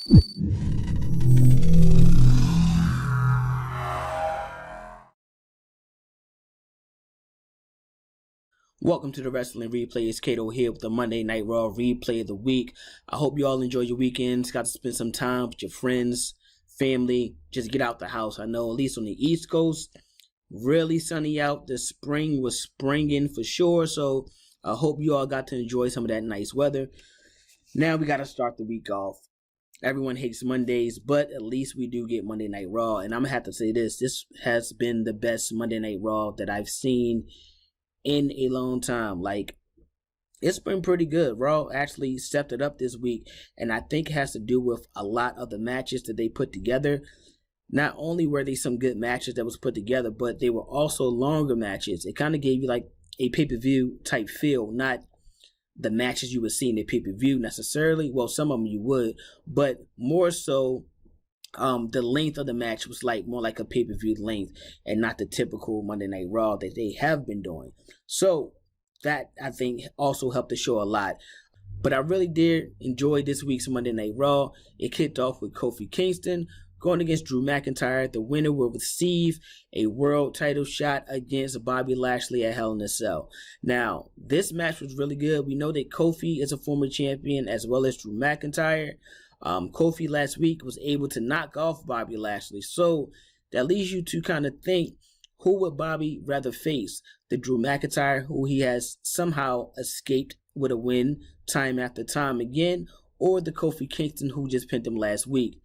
Welcome to the Wrestling Replay. It's Cato here with the Monday Night Raw Replay of the Week. I hope you all enjoy your weekends. Got to spend some time with your friends, family. Just get out the house. I know at least on the East Coast, really sunny out. The spring was springing for sure. So I hope you all got to enjoy some of that nice weather. Now we got to start the week off. Everyone hates Mondays, but at least we do get Monday Night Raw. And I'm going to have to say this. This has been the best Monday Night Raw that I've seen in a long time. Like, it's been pretty good. Raw actually stepped it up this week, and I think it has to do with a lot of the matches that they put together. Not only were they some good matches that was put together, but they were also longer matches. It kind of gave you like a pay-per-view type feel, not the matches you would see in the pay-per-view necessarily. Well, some of them you would, but more so the length of the match was like more like a pay-per-view length and not the typical Monday Night Raw that they have been doing. So that, I think, also helped the show a lot. But I really did enjoy this week's Monday Night Raw. It kicked off with Kofi Kingston going against Drew McIntyre. The winner will receive a world title shot against Bobby Lashley at Hell in a Cell. Now, this match was really good. We know that Kofi is a former champion as well as Drew McIntyre. Kofi last week was able to knock off Bobby Lashley. So that leads you to kind of think, who would Bobby rather face? The Drew McIntyre, who he has somehow escaped with a win time after time again, or the Kofi Kingston who just pinned him last week?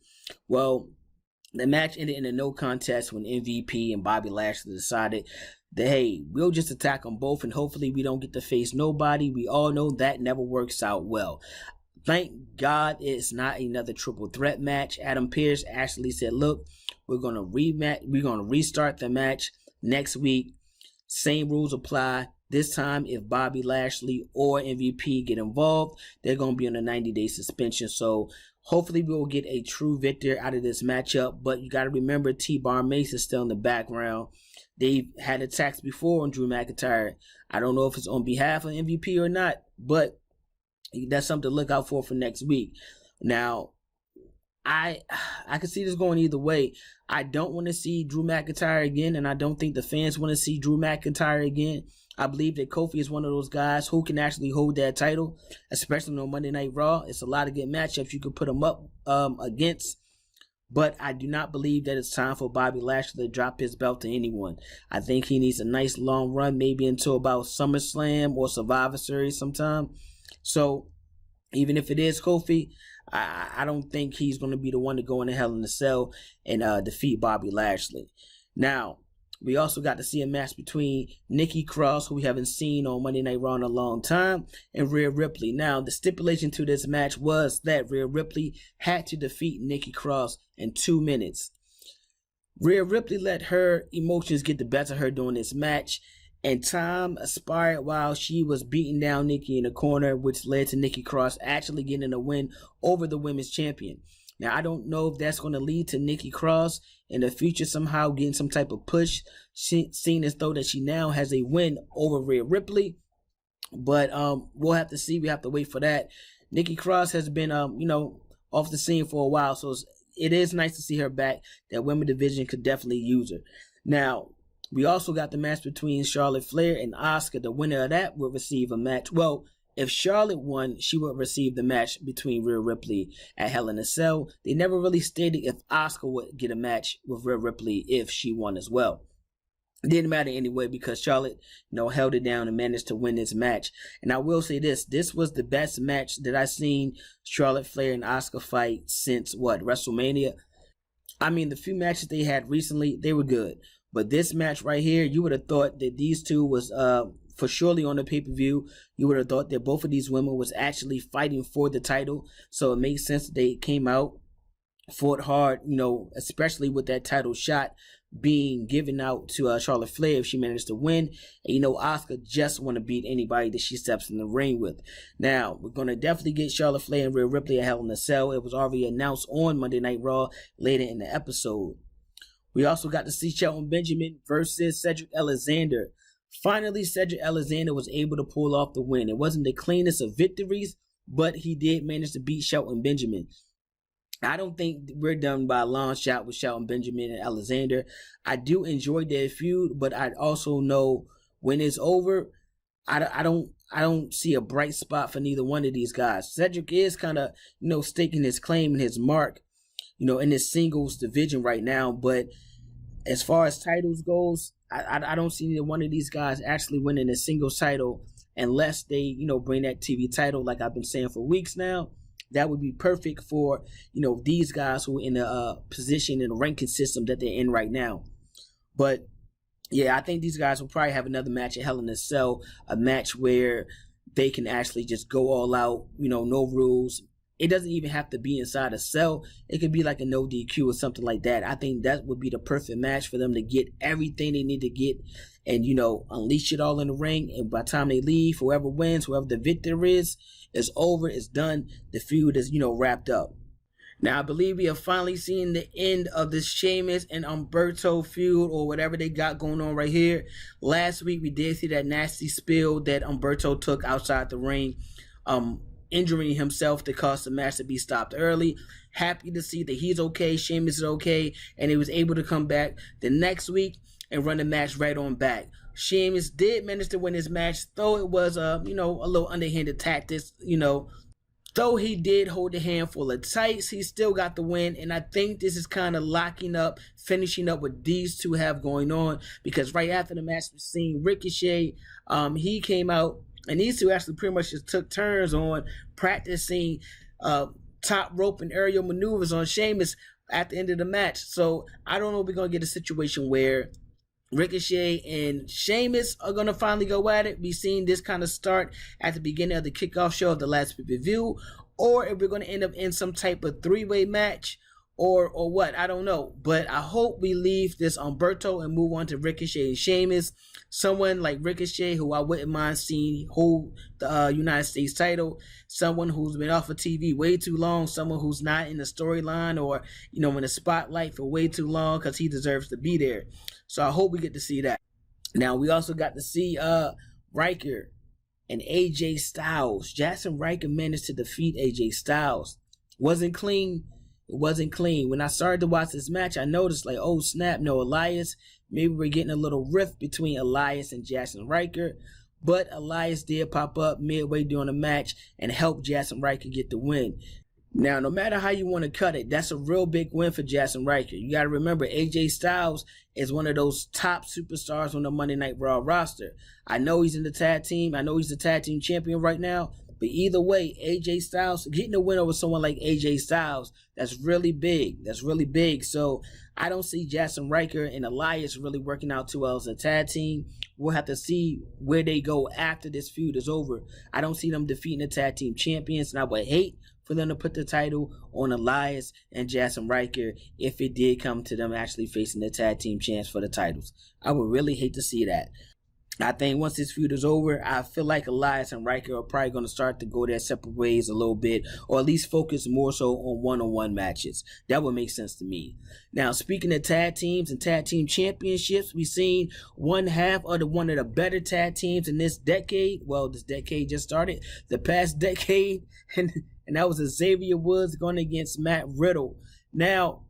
Well, the match ended in a no contest when MVP and Bobby Lashley decided that, hey, we'll just attack them both and hopefully we don't get to face nobody. We all know that never works out well. Thank God it's not another triple threat match. Adam Pearce actually said, look, we're going to restart the match next week. Same rules apply. This time, if Bobby Lashley or MVP get involved, they're going to be on a 90-day suspension. So hopefully we will get a true victor out of this matchup. But you got to remember, T-Bar Mace is still in the background. They've had attacks before on Drew McIntyre. I don't know if it's on behalf of MVP or not, but that's something to look out for next week. Now, I can see this going either way. I don't want to see Drew McIntyre again, and I don't think the fans want to see Drew McIntyre again. I believe that Kofi is one of those guys who can actually hold that title, especially on Monday Night Raw. It's a lot of good matchups you could put him up against. But I do not believe that it's time for Bobby Lashley to drop his belt to anyone. I think he needs a nice long run, maybe until about SummerSlam or Survivor Series sometime. So even if it is Kofi, I don't think he's going to be the one to go into Hell in a Cell and defeat Bobby Lashley. Now, we also got to see a match between Nikki Cross, who we haven't seen on Monday Night Raw in a long time, and Rhea Ripley. Now, the stipulation to this match was that Rhea Ripley had to defeat Nikki Cross in 2 minutes. Rhea Ripley let her emotions get the best of her during this match, and time expired while she was beating down Nikki in the corner, which led to Nikki Cross actually getting a win over the women's champion. Now, I don't know if that's going to lead to Nikki Cross in the future somehow getting some type of push, seeing as though that she now has a win over Rhea Ripley. But we'll have to see. We have to wait for that. Nikki Cross has been, off the scene for a while, so it is nice to see her back. That women's division could definitely use her. Now, we also got the match between Charlotte Flair and Asuka. The winner of that will receive a match. Well, if Charlotte won, she would receive the match between Rhea Ripley at Hell in a Cell. They never really stated if Asuka would get a match with Rhea Ripley if she won as well. It didn't matter anyway because Charlotte, held it down and managed to win this match. And I will say this was the best match that I've seen Charlotte Flair and Asuka fight since, WrestleMania? I mean, the few matches they had recently, they were good. But this match right here, you would have thought that these two was for surely on the pay-per-view. You would have thought that both of these women was actually fighting for the title. So it makes sense that they came out, fought hard, especially with that title shot being given out to Charlotte Flair if she managed to win. And Asuka just want to beat anybody that she steps in the ring with. Now, we're going to definitely get Charlotte Flair and Rhea Ripley at Hell in a Cell. It was already announced on Monday Night Raw later in the episode. We also got to see Shelton Benjamin versus Cedric Alexander. Finally, Cedric Alexander was able to pull off the win. It wasn't the cleanest of victories, but he did manage to beat Shelton Benjamin. I don't think we're done by a long shot with Shelton Benjamin and Alexander. I do enjoy their feud, but I also know when it's over, I don't see a bright spot for neither one of these guys. Cedric is kind of, staking his claim and his mark, in this singles division right now. But as far as titles goes, I don't see neither one of these guys actually winning a singles title unless they, bring that TV title like I've been saying for weeks now. That would be perfect for, these guys who are in a position in the ranking system that they're in right now. But yeah, I think these guys will probably have another match at Hell in a Cell, a match where they can actually just go all out, no rules. It doesn't even have to be inside a cell. It could be like a no DQ or something like that. I think that would be the perfect match for them to get everything they need to get and, unleash it all in the ring. And by the time they leave, whoever wins, whoever the victor is over, it's done. The feud is, wrapped up. Now, I believe we have finally seen the end of this Sheamus and Humberto feud or whatever they got going on right here. Last week, we did see that nasty spill that Humberto took outside the ring, injuring himself to cause the match to be stopped early. Happy to see that he's okay, Sheamus is okay, and he was able to come back the next week and run the match right on back. Sheamus did manage to win his match, though it was a little underhanded tactics, Though he did hold a handful of tights, he still got the win, and I think this is kind of locking up, finishing up what these two have going on, because right after the match, we've seen Ricochet, he came out, and these two actually pretty much just took turns on practicing top rope and aerial maneuvers on Sheamus at the end of the match. So I don't know if we're going to get a situation where Ricochet and Sheamus are going to finally go at it. We've seen this kind of start at the beginning of the kickoff show of the last pay-per-view, or if we're going to end up in some type of three-way match or what, I don't know. But I hope we leave this Humberto and move on to Ricochet and Sheamus. Someone like Ricochet, who I wouldn't mind seeing hold the United States title. Someone who's been off of TV way too long. Someone who's not in the storyline or, in the spotlight for way too long, because he deserves to be there. So I hope we get to see that. Now, we also got to see Riker and AJ Styles. Jackson Riker managed to defeat AJ Styles. Wasn't clean. It wasn't clean. When I started to watch this match, I noticed, like, oh snap, no Elias. Maybe we're getting a little rift between Elias and Jackson Riker. But Elias did pop up midway during the match and help Jackson Riker get the win. Now, no matter how you want to cut it, that's a real big win for Jackson Riker. You got to remember, AJ Styles is one of those top superstars on the Monday Night Raw roster. I know he's in the tag team. I know he's the tag team champion right now. But either way, AJ Styles, getting a win over someone like AJ Styles, that's really big. That's really big. So I don't see Jackson Riker and Elias really working out too well as a tag team. We'll have to see where they go after this feud is over. I don't see them defeating the tag team champions, and I would hate for them to put the title on Elias and Jackson Riker if it did come to them actually facing the tag team champs for the titles. I would really hate to see that. I think once this feud is over, I feel like Elias and Riker are probably going to start to go their separate ways a little bit, or at least focus more so on one-on-one matches. That would make sense to me. Now, speaking of tag teams and tag team championships, we've seen one half of one of the better tag teams in this decade. Well, this decade just started. The past decade, and that was Xavier Woods going against Matt Riddle. Now,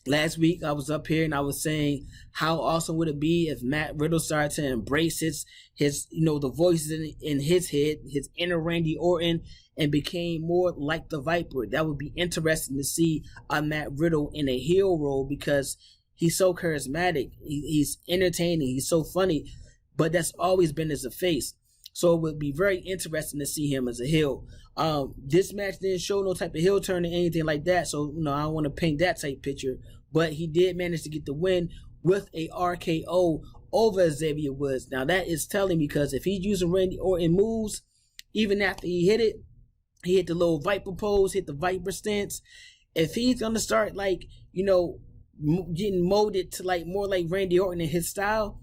last week, I was up here and I was saying, how awesome would it be if Matt Riddle started to embrace his the voices in his head, his inner Randy Orton, and became more like the Viper. That would be interesting to see Matt Riddle in a heel role, because he's so charismatic, he's entertaining, he's so funny, but that's always been as a face. So it would be very interesting to see him as a heel. This match didn't show no type of heel turn or anything like that, so I don't want to paint that type picture. But he did manage to get the win with a RKO over Xavier Woods. Now that is telling, because if he's using Randy Orton moves, even after he hit it, he hit the little Viper pose, hit the Viper stance. If he's gonna start getting molded to more like Randy Orton in his style,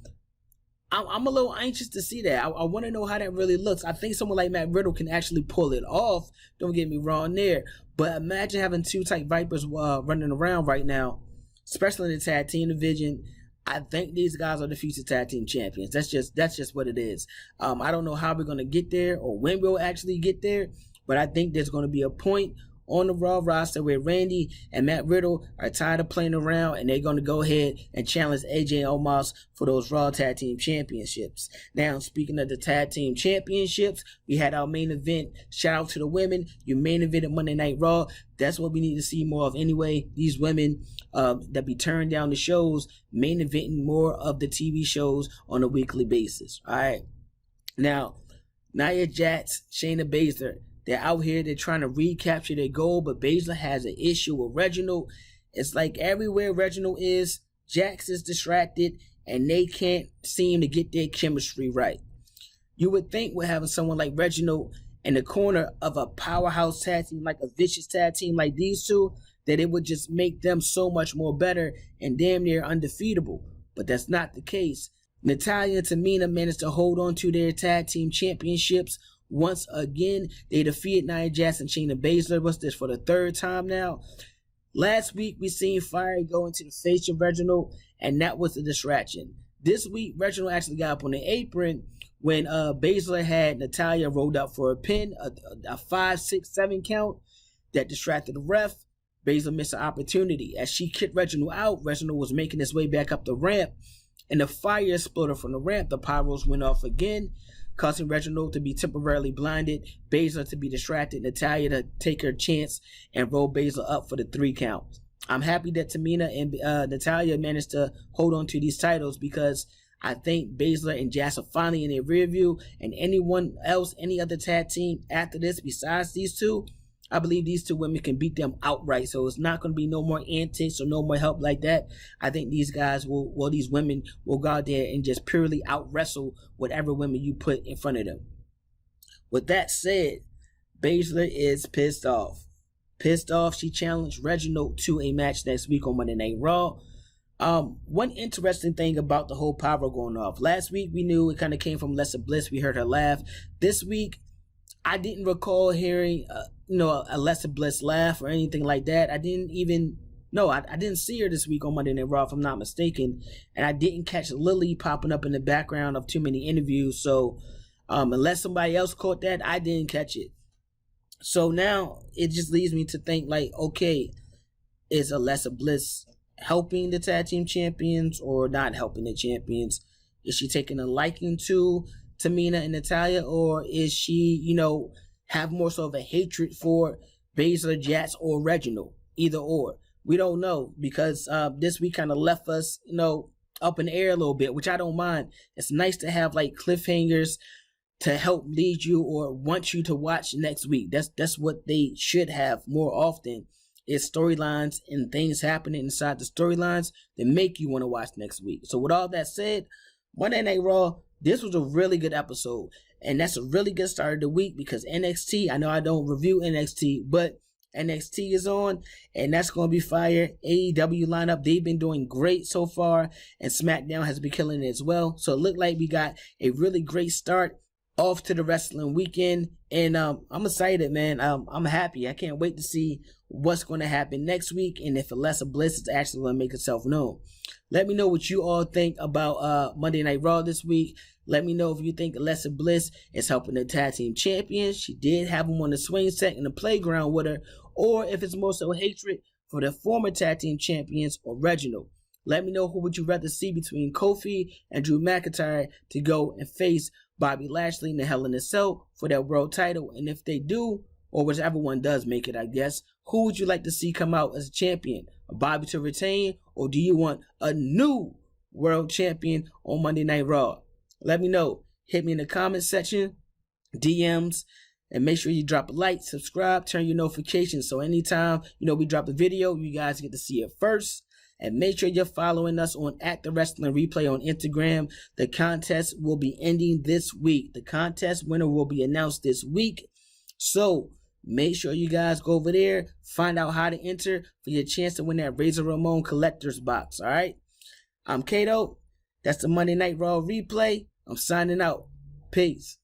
I'm a little anxious to see that. I want to know how that really looks. I think someone like Matt Riddle can actually pull it off. Don't get me wrong there. But imagine having two type Vipers running around right now, especially in the tag team division. I think these guys are the future tag team champions. That's just what it is. I don't know how we're going to get there or when we'll actually get there, but I think there's going to be a point on the Raw roster where Randy and Matt Riddle are tired of playing around, and they're going to go ahead and challenge AJ and Omos for those Raw Tag Team Championships. Now, speaking of the Tag Team Championships, we had our main event. Shout out to the women. You main evented Monday Night Raw. That's what we need to see more of anyway. These women that be turned down the shows, main eventing more of the TV shows on a weekly basis. All right. Now, Nia Jax, Shayna Baszler, they're out here. They're trying to recapture their goal, but Baszler has an issue with Reginald. It's like everywhere Reginald is, Jax is distracted, and they can't seem to get their chemistry right. You would think with having someone like Reginald in the corner of a powerhouse tag team, like a vicious tag team like these two, that it would just make them so much more better and damn near undefeatable. But that's not the case. Natalya and Tamina managed to hold on to their tag team championships once again. They defeated Nia Jax and Shayna Baszler. What's this, for the third time now? Last week, we seen Fire go into the face of Reginald, and that was a distraction. This week, Reginald actually got up on the apron when Baszler had Natalya rolled up for a pin, a 5, 6, 7 count that distracted the ref. Baszler missed an opportunity. As she kicked Reginald out, Reginald was making his way back up the ramp, and the fire exploded from the ramp. The pyros went off again, causing Reginald to be temporarily blinded, Baszler to be distracted, Natalya to take her chance and roll Baszler up for the 3 count. I'm happy that Tamina and Natalya managed to hold on to these titles, because I think Baszler and Jax are finally in their rear view, and anyone else, any other tag team after this besides these two, I believe these two women can beat them outright. So it's not going to be no more antics or no more help like that. I think these guys these women will go out there and just purely out wrestle whatever women you put in front of them. With that said, Baszler is pissed off. She challenged Reginald to a match next week on Monday Night Raw. One interesting thing about the whole pyro going off. Last week, we knew it kind of came from Alexa Bliss. We heard her laugh. This week, I didn't recall hearing, a Alexa Bliss laugh or anything like that. I didn't see her this week on Monday Night Raw, if I'm not mistaken. And I didn't catch Lily popping up in the background of too many interviews. So, unless somebody else caught that, I didn't catch it. So now it just leads me to think, like, okay, is Alexa Bliss helping the tag team champions or not helping the champions? Is she taking a liking to Tamina and Natalya, or is she, have more so of a hatred for Baszler, Jax, or Reginald? Either or. We don't know, because this week kind of left us, up in the air a little bit, which I don't mind. It's nice to have like cliffhangers to help lead you or want you to watch next week. That's what they should have more often, is storylines and things happening inside the storylines that make you want to watch next week. So with all that said, Monday Night Raw, this was a really good episode, and that's a really good start of the week, because NXT, I know I don't review NXT, but NXT is on, and that's going to be fire. AEW lineup, they've been doing great so far, and SmackDown has been killing it as well. So it looked like we got a really great start off to the wrestling weekend, and I'm excited, man. I'm happy. I can't wait to see what's going to happen next week, and if Alexa Bliss is actually going to make herself known. Let me know what you all think about Monday Night Raw this week. Let me know if you think Alexa Bliss is helping the tag team champions. She did have them on the swing set in the playground with her, or if it's more so hatred for the former tag team champions or Reginald. Let me know who would you rather see between Kofi and Drew McIntyre to go and face Bobby Lashley in the Hell in a Cell for that world title. And if they do, or whichever one does make it, I guess, who would you like to see come out as a champion? A Bobby to retain, or do you want a new world champion on Monday Night Raw? Let me know. Hit me in the comment section, DMs, and make sure you drop a like, subscribe, turn your notifications, so anytime we drop a video, you guys get to see it first. And make sure you're following us on @TheWrestlingReplay on Instagram. The contest will be ending this week. The contest winner will be announced this week. So make sure you guys go over there, find out how to enter for your chance to win that Razor Ramon collector's box. All right. I'm Cato. That's the Monday Night Raw replay. I'm signing out. Peace.